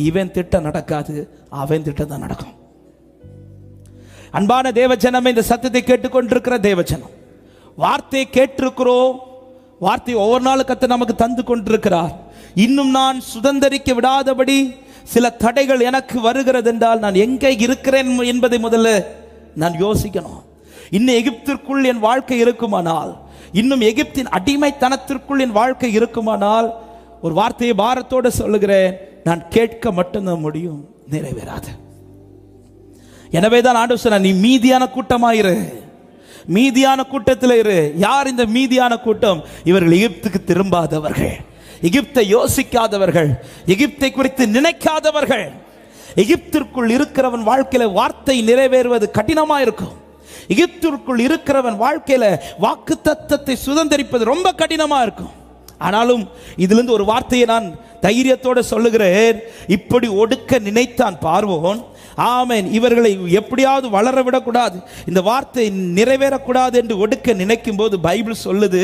இவன் திட்டம் நடக்காது, அவன் திட்டம் தான் நடக்கும். அன்பான தேவஜனமே, இந்த சத்தத்தை கேட்டுக்கொண்டிருக்கிற தேவஜனம், வார்த்தையை கேட்டிருக்கிறோம். வார்த்தை ஒவ்வொரு நாளும் கர்த்தர் நமக்கு தந்து கொண்டிருக்கிறார். இன்னும் நான் சுதந்தரிக்க விடாதபடி சில தடைகள் எனக்கு வருகிறது என்றால் நான் எங்கே இருக்கிறேன் என்பதை முதல்ல நான் யோசிக்கணும். இன்னும் எகிப்திற்குள் என் வாழ்க்கை இருக்குமானால், இன்னும் எகிப்தின் அடிமைத்தனத்திற்குள் என் வாழ்க்கை இருக்குமானால், ஒரு வார்த்தையை பாரத்தோடு சொல்லுகிறேன், நான் கேட்க மட்டும்தான் முடியும், நிறைவேறாது. எனவே தான் ஆண்டவர் சொன்னார், நீ மீதியான கூட்டமாயிரு, மீதியான கூட்டத்தில் இரு. யார் இந்த மீதியான கூட்டம்? இவர்கள் எகிப்துக்கு திரும்பாதவர்கள், எகிப்தை யோசிக்காதவர்கள், எகிப்தை குறித்து நினைக்காதவர்கள். எகிப்திற்குள் இருக்கிறவன் வாழ்க்கையில வார்த்தை நிறைவேறுவது கடினமா இருக்கும். எகிப்திற்குள் இருக்கிறவன் வாழ்க்கையில வாக்குத்தத்தத்தை சுதந்தரிப்பது ரொம்ப கடினமா இருக்கும். ஆனாலும் இதிலிருந்து ஒரு வார்த்தையை நான் தைரியத்தோடு சொல்லுகிறேன். இப்படி ஒடுக்க நினைத்தான் பார்வோன். ஆமென். இவர்களை எப்படியாவது வளர விடக்கூடாது, இந்த வார்த்தை நிறைவேறக்கூடாது என்று ஒடுக்க நினைக்கும் போது பைபிள் சொல்லுது,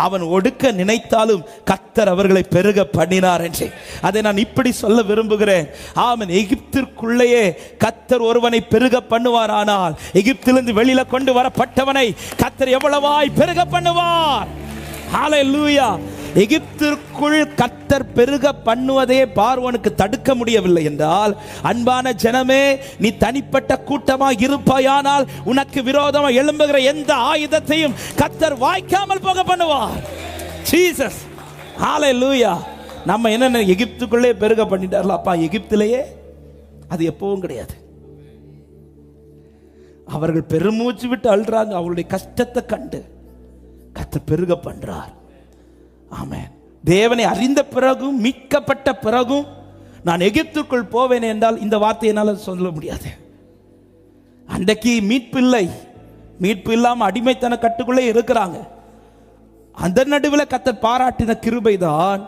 அவன் ஒடுக்க நினைத்தாலும் கர்த்தர் அவர்களை பெருக பண்ணினார் என்று. அதை நான் இப்படி சொல்ல விரும்புகிறேன். ஆமென். எகிப்திற்குள்ளேயே கர்த்தர் ஒருவனை பெருக பண்ணுவார். ஆனால் எகிப்திலிருந்து வெளியில கொண்டு வரப்பட்டவனை கர்த்தர் எவ்வளவாய் பெருக பண்ணுவார். ஹல்லேலூயா. எகிப்திற்குள் கர்த்தர் பெருக பண்ணுவதே பார்வோனுக்கு தடுக்க முடியவில்லை என்றால், அன்பான ஜனமே, நீ தனிப்பட்ட கூட்டமாக இருப்பாயானால் உனக்கு விரோதமாக எழும்புகிற எந்த ஆயுதத்தையும் கர்த்தர் வாய்க்காமல் போக பண்ணுவார். ஜீசஸ். ஹல்லேலூயா. நம்ம என்ன எகிப்துக்குள்ளே பெருக பண்ணிட்டார்ல, அப்பா எகிப்திலேயே அது எப்பவும் கிடையாது. அவர்கள் பெருமூச்சு விட்டு அழுறாங்க, அவருடைய கஷ்டத்தை கண்டு கர்த்தர் பெருக பண்றார். ஆமென். தேவனை அறிந்த பிறகும் மீட்கப்பட்ட பிறகும் நான் எகிப்துக்குள் போவேன் என்றால் இந்த வார்த்தையை என்னால் சொல்ல முடியாது. அன்றைக்கு மீட்பு இல்லை, மீட்பு இல்லாமல் அடிமைத்தன கட்டுக்குள்ளே இருக்கிறாங்க. அந்த நடுவில் கர்த்தர் பாராட்டின கிருபைதான்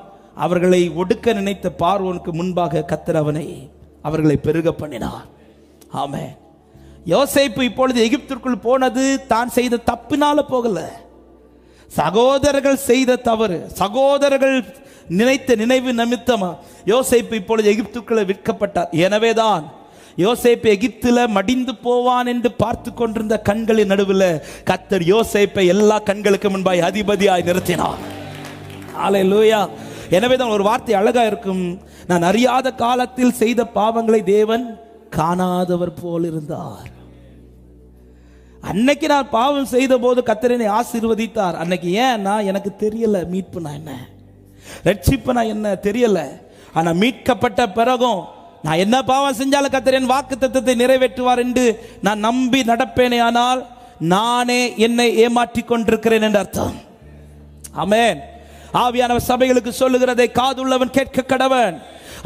அவர்களை ஒடுக்க நினைத்த பார்வோனுக்கு முன்பாக கர்த்தர் அவர்களை பெருக பண்ணினார். ஆமென். யோசேப்பு இப்பொழுது எகிப்திற்குள் போனது தான் செய்த தப்பினால போகல, சகோதரர்கள் செய்த தவறு, சகோதரர்கள் நினைத்த நினைவு நிமித்தமா யோசேப்பு இப்பொழுது எகிப்துக்குள்ள விற்கப்பட்டார். எனவேதான் யோசேப்பு எகிப்துல மடிந்து போவான் என்று பார்த்து கொண்டிருந்த கண்களின் நடுவில் கர்த்தர் யோசேப்பை எல்லா கண்களுக்கு முன்பாய் அதிபதியாய் நிறுத்தினார். ஹல்லேலூயா. எனவேதான் ஒரு வார்த்தை அழகா இருக்கும், நான் அறியாத காலத்தில் செய்த பாவங்களை தேவன் காணாதவர் போல் இருந்தார். அன்னைக்கு நான் பாவம் செய்த போது கர்த்தர் என்னை ஆசீர்வதித்தார். அன்னைக்கு ஏன்னா எனக்கு தெரியல மீட்புனா என்ன, ரட்சிப்புனா என்ன தெரியல. ஆனா மீட்கப்பட்ட பிறகும் நான் என்ன பாவம் செஞ்சாலும் கர்த்தர் என் வாக்குத்தத்தத்தை நிறைவேற்றுவார் என்று நான் நம்பி நடப்பேனே, ஆனால் நானே என்னை ஏமாற்றிக் கொண்டிருக்கிறேன் என்று அர்த்தம். ஆமென். ஆவியானவர் சபைகளுக்கு சொல்லுகிறதை காதுள்ளவன் கேட்க கடவன்.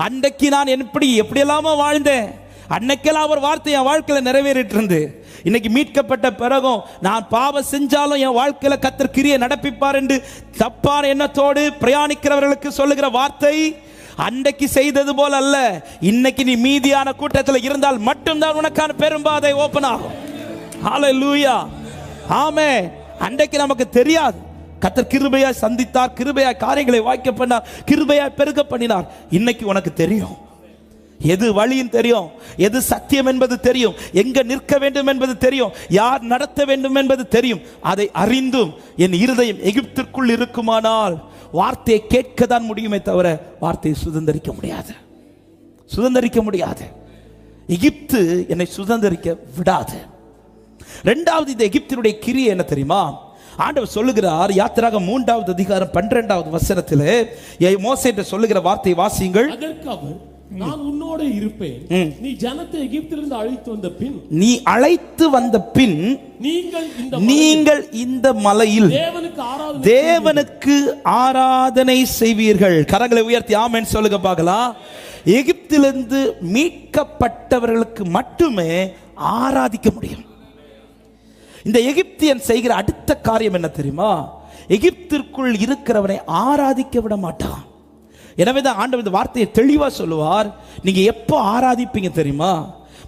அன்றைக்கு நான் எப்படியெல்லாமோ வாழ்ந்தேன், அன்னைக்கெல்லாம் அவர் வார்த்தை என் வாழ்க்கையில நிறைவேறிட்டு இருந்து, இன்னைக்கு மீட்கப்பட்ட பிறகும் நான் பாவம் செஞ்சாலும் என் வாழ்க்கையில கர்த்தர் கிரியை நடப்பிப்பார் என்று தப்பான எண்ணத்தோடு பிரயாணிக்கிறவர்களுக்கு சொல்லுகிற வார்த்தை, அன்றைக்கு செய்தது போல அல்ல. இன்னைக்கு நீ மீதியான கூட்டத்தில் இருந்தால் மட்டும்தான் உனக்கான பெரும்பாதை ஓபன் ஆகும். ஹல்லேலூயா. ஆமென். அன்றைக்கு நமக்கு தெரியாது, கர்த்தர் கிருபையாய் சந்தித்தார், கிருபையாய் காரியங்களை வாய்க்க பண்ணார், கிருபையாய் பெருக பண்ணினார். இன்னைக்கு உனக்கு தெரியும், எது வழியும் தெரியும், எது சத்தியம் என்பது தெரியும், எங்க நிற்க வேண்டும் என்பது தெரியும், யார் நடத்த வேண்டும் என்பது தெரியும். அதை அறிந்தும் என் இருதயம் எகிப்திற்குள் இருக்குமானால் வார்த்தையை கேட்க தான் முடியுமே தவிர வார்த்தையை சுதந்தரிக்க முடியாது, சுதந்தரிக்க முடியாது. எகிப்து என்னை சுதந்தரிக்க விடாது. இரண்டாவது, இந்த எகிப்தினுடைய கிரியை என்ன தெரியுமா? ஆண்டவர் சொல்லுகிறார், யாத்திராகமம் 3வது அதிகாரம் 12வது வசனத்திலே மோசேட்ட சொல்லுகிற வார்த்தை வாசியுங்கள். அதற்கு அவர், நான் உன்னோட இருப்பேன், நீ ஜனத்தை எகிப்திலிருந்து அழைத்து வந்த பின், நீ அழைத்து வந்த பின் நீங்கள் இந்த மலையில் தேவனுக்கு ஆராதனை செய்வீர்கள். கரங்களை உயர்த்தி ஆமென் சொல்லுங்க பார்க்கலாம். எகிப்திலிருந்து மீட்கப்பட்டவர்களுக்கு மட்டுமே ஆராதிக்க முடியும். இந்த எகிப்தியன் செய்கிற அடுத்த காரியம் என்ன தெரியுமா? எகிப்திற்குள் இருக்கிறவனை ஆராதிக்க விட மாட்டான். எனவேதான் ஆண்டவர் இந்த வார்த்தையை தெளிவா சொல்லுவார். நீங்க எப்போ ஆராதிப்பீங்க தெரியுமா?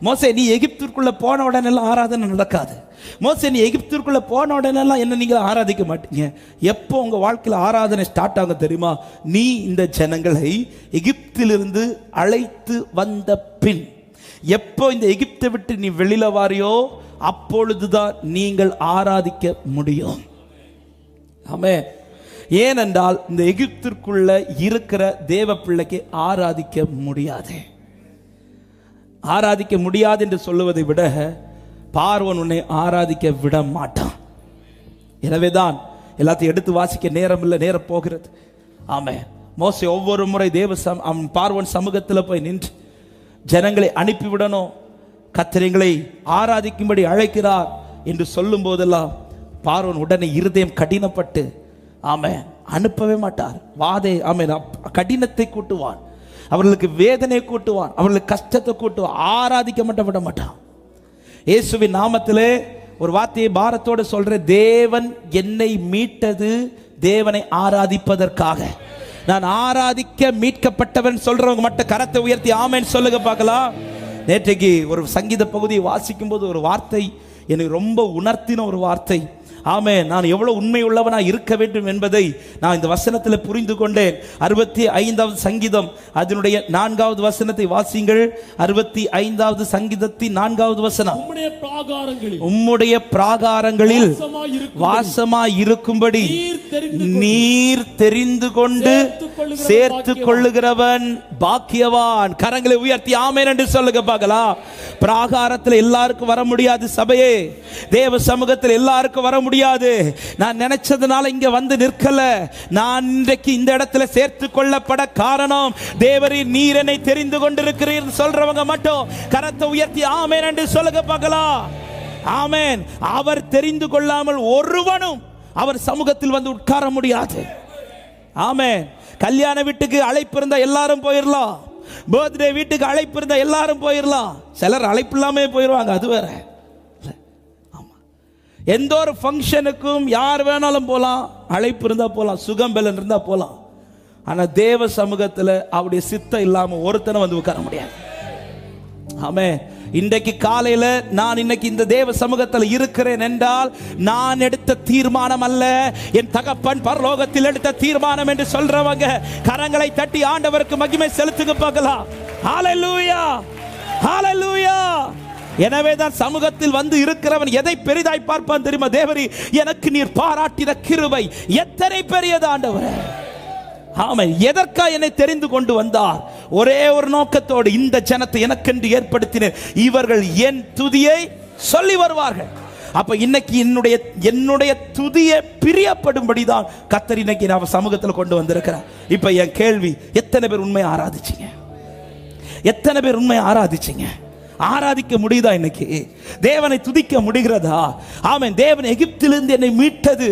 மோசே, நீ எகிப்திற்குள்ள போன உடனே எல்லாம் ஆராதனை நடக்காது. மோசே, நீ எகிப்திற்குள்ள போன உடனே எல்லாம் என்ன நீங்க ஆராதிக்க மாட்டீங்க. எப்போ உங்க வாழ்க்கையில் ஆராதனை ஸ்டார்ட் ஆகும் தெரியுமா? நீ இந்த ஜனங்களை எகிப்திலிருந்து அழைத்து வந்த பின், எப்போ இந்த எகிப்தை விட்டு நீ வெளியில வாரியோ அப்பொழுதுதான் நீங்கள் ஆராதிக்க முடியும். ஆமென். ஏனென்றால் இந்த எகிப்திற்குள்ள இருக்கிற தேவ பிள்ளைக்கு ஆராதிக்க முடியாது. ஆராதிக்க முடியாது என்று சொல்லுவதை விட பார்வோன் உன்னை ஆராதிக்க விட மாட்டான். எனவேதான் எல்லாத்தையும் எடுத்து வாசிக்க நேரம் இல்லை, நேரம் போகிறது. ஆமென். மோசே ஒவ்வொரு முறை பார்வோன் சமூகத்தில் போய் நின்று ஜனங்களை அனுப்பிவிடணும், கர்த்தரை ஆராதிக்கும்படி அழைக்கிறார் என்று சொல்லும் போதெல்லாம் பார்வோன் உடனே இருதயம் கடினப்பட்டு ஆமென் அனுப்பவே மாட்டார். ஆமென் கடினத்தை கூட்டுவான், அவர்களுக்கு வேதனை கூட்டுவான், அவர்களுக்கு கஷ்டத்தை கூட்டுவான், ஆராதிக்க மட்டும் விட மாட்டான். இயேசுவின் நாமத்திலே ஒரு வார்த்தையை பாரத்தோடு சொல்ற, தேவன் என்னை மீட்டது தேவனை ஆராதிப்பதற்காக. நான் ஆராதிக்க மீட்கப்பட்டவன் சொல்றவங்க மட்டும் கரத்தை உயர்த்தி ஆமென் சொல்லுங்க பார்க்கலாம். நேற்றைக்கு ஒரு சங்கீத பகுதியை வாசிக்கும் போது ஒரு வார்த்தை எனக்கு ரொம்ப உணர்த்தின ஒரு வார்த்தை. ஆமென். நான் எவ்வளவு உண்மை உள்ளவனா இருக்க வேண்டும் என்பதை நான் இந்த வசனத்தில் புரிந்து கொண்டேன். 65வது சங்கீதம் அதனுடைய 4வது வசனத்தை வாசிங்கள். 65வது சங்கீதத்தின் 4வது வசனம், உம்முடைய பிராகாரங்களில் வாசமாய் இருக்கும்படி நீர் தெரிந்து கொண்டு சேர்த்து கொள்ளுகிறவன் பாக்கியவான். கரங்களை உயர்த்தி ஆமென் என்று சொல்லுங்க பார்க்கலாம். பிராகாரத்தில் எல்லாருக்கும் வர முடியாது சபையே, தேவ சமூகத்தில் எல்லாருக்கும் வர முடியாது. நான் நினைச்சதுனால இங்க வந்து நிற்கல, நான் இன்றைக்கு இந்த இடத்துல சேர்த்து கொள்ளப்பட காரணம் தேவரீர் நீர் என்னை தெரிந்து கொண்டிருக்கிறீர் சொல்றவங்க மட்டும் கரத்தை உயர்த்தி ஆமென் என்று சொல்லுங்க பார்க்கலாம். ஆமென். அவர் தெரிந்து கொள்ளாமல் ஒருவனும் அவர் சமூகத்தில் வந்து உட்கார முடியாது. ஆமென். கல்யாண வீட்டுக்கு அழைப்பு இருந்தா எல்லாரும் போயிடலாம், பர்த்டே வீட்டுக்கு அழைப்பு இருந்தா எல்லாரும் போயிடலாம், சிலர் அழைப்பு இல்லாமே போயிடுவாங்க, அது வேற. எந்த ஒரு ஃபங்க்ஷனுக்கும் யார் வேணாலும் போகலாம், அழைப்பு இருந்தால் போகலாம், சுகம் பலன் இருந்தால் போகலாம். ஆனால் தேவ சமூகத்தில் அவருடைய சித்தம் இல்லாமல் ஒருத்தனை வந்து உட்கார முடியாது. ஆமென். இன்றைக்கு காலையில நான் இன்னைக்கு இந்த தேவ சமூகத்தில் இருக்கிறேன் என்றால் நான் எடுத்த தீர்மானம் அல்ல, என் தகப்பன் பரலோகத்தில் எடுத்த தீர்மானம் என்று சொல்றவங்க கரங்களை தட்டி ஆண்டவருக்கு மகிமை செலுத்துங்க பார்க்கலாம். ஹalleluya, ஹalleluya. எனவே தான் சமூகத்தில் வந்து இருக்கிறவன் எதை பெரிதாய் பார்ப்பான் தெரியுமா? தேவரே, எனக்கு நீர் பாராட்டின கிருபை எத்தனை பெரியது ஆண்டவரே. ஆமென். எதற்காக என்னை தெரிந்து கொண்டு வந்தார்? ஒரே ஒரு நோக்கத்தோடு, இந்த ஜனத்தை எனக்கென்று ஏற்படுத்தினேன், இவர்கள் என் துதியை சொல்லி வருவார்கள். அப்ப இன்னைக்கு என்னுடைய துதியை பிரியப்படும்படிதான் கர்த்தர் இன்னைக்கு நான் சமூகத்தில் கொண்டு வந்திருக்கிறார். இப்ப என் கேள்வி, எத்தனை பேர் உண்மையை ஆராதிச்சீங்க? எத்தனை பேர் உண்மையை ஆராதிச்சீங்க? ஆராதிக்க முடியுதா? இன்னைக்கு தேவனை துதிக்க முடிகிறதா? ஆமென். தேவன் எகிப்திலிருந்து என்னை மீட்டது,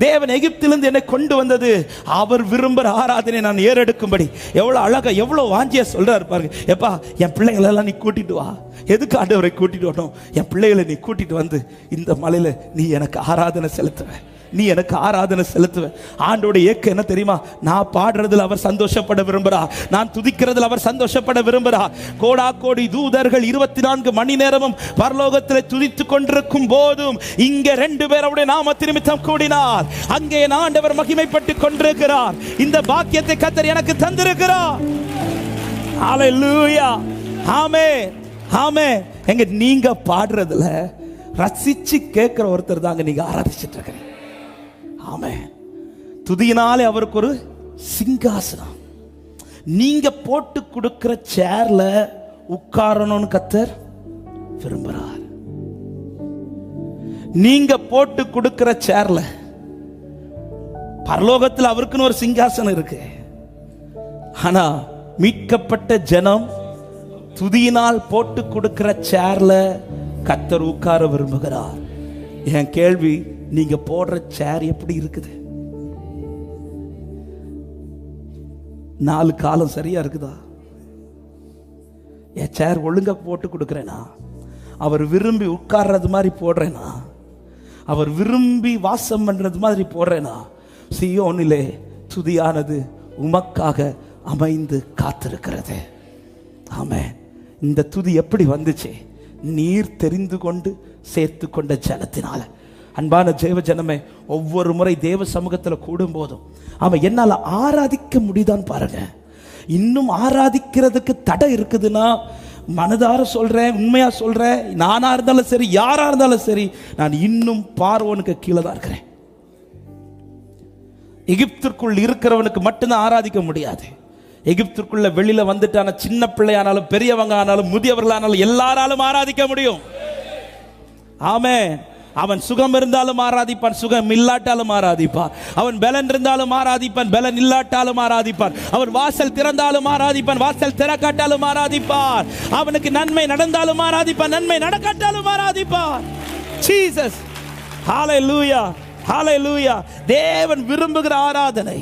தேவன் எகிப்திலிருந்து என்னை கொண்டு வந்தது, அவர் விரும்புகிற ஆராதனை நான் ஏறெடுக்கும்படி எவ்வளவு அழகா எவ்வளவு வாஞ்சியா சொல்றாரு பாருங்க. எப்பா, என் பிள்ளைகளை எல்லாம் நீ கூட்டிட்டு வா. எதுக்கு ஆண்டவரை கூட்டிட்டு வரணும்? என் பிள்ளைகளை நீ கூட்டிட்டு வந்து இந்த மலையில நீ எனக்கு ஆராதனை செலுத்துவ, நீ எனக்கு ஆராதனை செலுத்துவ. ஆண்டோட ஏக்கம் என்ன தெரியுமா? நான் பாடுறதுல அவர் சந்தோஷப்பட விரும்புகிறார், நான் துதிக்கிறதுல அவர் சந்தோஷப்பட விரும்புகிறார். கோடா கோடி தூதர்கள் 24 மணி நேரமும் பரலோகத்தில் துதித்துக் கொண்டிருக்கும் போதும் இங்கே 2 பேர் அவருடைய நாமத்தின் நிமித்தம் கூடினார், அங்கே ஆண்டவர் மகிமைப்பட்டு கொண்டிருக்கிறார். இந்த பாக்கியத்தை கர்த்தர் எனக்கு தந்திருக்கிறார். ஹalleluya, ஆமென், ஆமென். எங்க நீங்க பாடுறதுல ரசிச்சு கேட்கிற ஒருத்தர் தாங்க நீங்க ஆராதிச்சிட்டு இருக்கிறீங்க. ஆமென். துதியினாலே அவருக்கு ஒரு சிங்காசனம், நீங்க போட்டு கொடுக்கிற சேர்ல உட்காரணும்னு கர்த்தர் விரும்புறார். நீங்க போட்டு கொடுக்கிற சேர்ல பரலோகத்தில் அவருக்குன்னு ஒரு சிங்காசனம் இருக்கு. ஆனா மீட்கப்பட்ட ஜனம் துதியினால் போட்டு கொடுக்கிற சேர்ல கர்த்தர் உட்கார விரும்புகிறார். என் கேள்வி, நீங்க போடுற சேர் எப்படி இருக்குது? 4 காலம் சரியா இருக்குதா? என் சேர் ஒழுங்கா போட்டு கொடுக்குறேனா, அவர் விரும்பி உட்கார்றது மாதிரி போடுறேனா, அவர் விரும்பி வாசம் பண்றது மாதிரி போடுறேனா, சீயோனிலே துதியானது உமக்காக அமைந்து காத்திருக்கிறது. ஆமென். இந்த துதி எப்படி வந்துச்சு? நீர் தெரிந்து கொண்டு சேர்த்து கொண்ட ஜலத்தினால. அன்பான தேவ ஜனமே, ஒவ்வொரு முறை தேவ சமூகத்தில் கூடும் போதும் அவன் என்னால் ஆராதிக்க முடியுதான்னு பாருங்க. இன்னும் ஆராதிக்கிறதுக்கு தடை இருக்குதுன்னா, மனதார சொல்றேன், உண்மையா சொல்றேன், நானா இருந்தாலும் சரி, யாரா இருந்தாலும் சரி, நான் இன்னும் பார்வோனுக்கு கீழே தான் இருக்கிறேன். எகிப்திற்குள் இருக்கிறவனுக்கு மட்டும்தான் ஆராதிக்க முடியாது. எகிப்திற்குள்ள வெளியில வந்துட்டான சின்ன பிள்ளையானாலும் பெரியவங்க ஆனாலும் முதியவர்களானாலும் எல்லாராலும் ஆராதிக்க முடியும். ஆமென். அவன் சுகம் இருந்தாலும் ஆராதிப்பான், சுகம் இல்லாட்டாலும் ஆராதிப்பான். அவன் பலன் இருந்தாலும் ஆராதிப்பான், பலன் இல்லாட்டாலும் ஆராதிப்பான். அவன் வாசல் திறந்தாலும் ஆராதிப்பான், வாசல் திறக்காட்டாலும் ஆராதிப்பான். அவனுக்கு நன்மை நடந்தாலும் ஆராதிப்பான், நன்மை நடக்காட்டாலும் ஆராதிப்பான். ஜீசஸ். ஹalleluya, ஹalleluya. தேவன் விரும்புகிற ஆராதனை.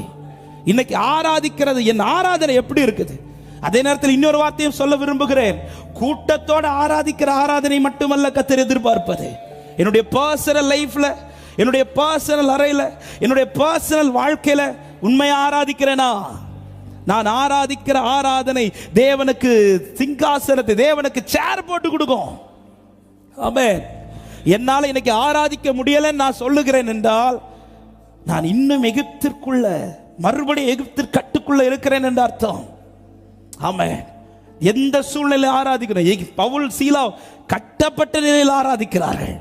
இன்னைக்கு ஆராதிக்கிறது, என் ஆராதனை எப்படி இருக்குது? அதே நேரத்தில் இன்னொரு வார்த்தையும் சொல்ல விரும்புகிறேன். கூட்டத்தோட ஆராதிக்கிற ஆராதனை மட்டுமல்ல கர்த்தர் எதிர்பார்ப்பது. என்னுடைய பர்சனல் லைஃப்ல, என்னுடைய பர்சனல் அறையில, என்னுடைய பர்சனல் வாழ்க்கையில உண்மையா ஆராதிக்கிறேனா? நான் ஆராதிக்கிற ஆராதனை தேவனுக்கு சிங்காசனத்தை, தேவனுக்கு சேர் போட்டு கொடுக்கும். ஆமென். என்னால இன்னைக்கு ஆராதிக்க முடியலன்னு நான் சொல்லுகிறேன் என்றால், நான் இன்னும் எகிப்திற்குள்ள, மறுபடியும் எகிப்திற்கு கட்டுக்குள்ள இருக்கிறேன் என்ற அர்த்தம். ஆமென். எந்த சூழ்நிலை ஆராதிக்கிறேன்? பவுல் சீலா கட்டப்பட்ட நிலையில் ஆராதிக்கிறார்கள்.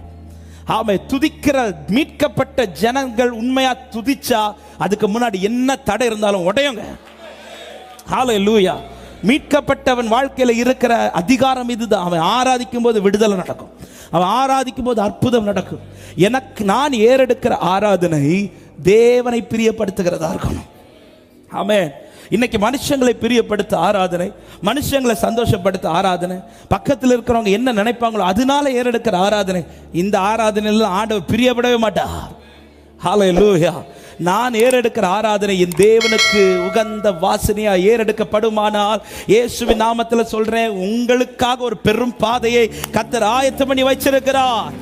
ஆமென். துதிக்கிற மீட்கப்பட்ட ஜனங்கள் உண்மையா துதிச்சா அதுக்கு முன்னாடி என்ன தடை இருந்தாலும் உடையுங்க. ஹalleluya. மீட்கப்பட்டவன் வாழ்க்கையில இருக்கிற அதிகாரம் இதுதான். அவன் ஆராதிக்கும் போது விடுதலை நடக்கும், அவன் ஆராதிக்கும் போது அற்புதம் நடக்கும். எனக்கு நான் ஏறெடுக்கிற ஆராதனை தேவனை பிரியப்படுத்துகிறதா இருக்கணும். ஆமென். இன்னைக்கு மனுஷங்களை பிரியப்படுத்த ஆராதனை, மனுஷங்களை சந்தோஷப்படுத்த ஆராதனை, பக்கத்தில் இருக்கிறவங்க என்ன நினைப்பாங்களோ அதனால ஏறெடுக்கிற ஆராதனை, இந்த ஆராதனையில் ஆண்டவர் பிரியப்படவே மாட்டார். ஹalleluya. நான் ஏறெடுக்கிற ஆராதனை என் தேவனுக்கு உகந்த வாசனையா ஏறெடுக்கப்படுமானால், இயேசுவின் நாமத்தில் சொல்றேன், உங்களுக்காக ஒரு பெரும் பாதையை கர்த்தர் ஆயத்தம் பண்ணி வச்சிருக்கிறார்.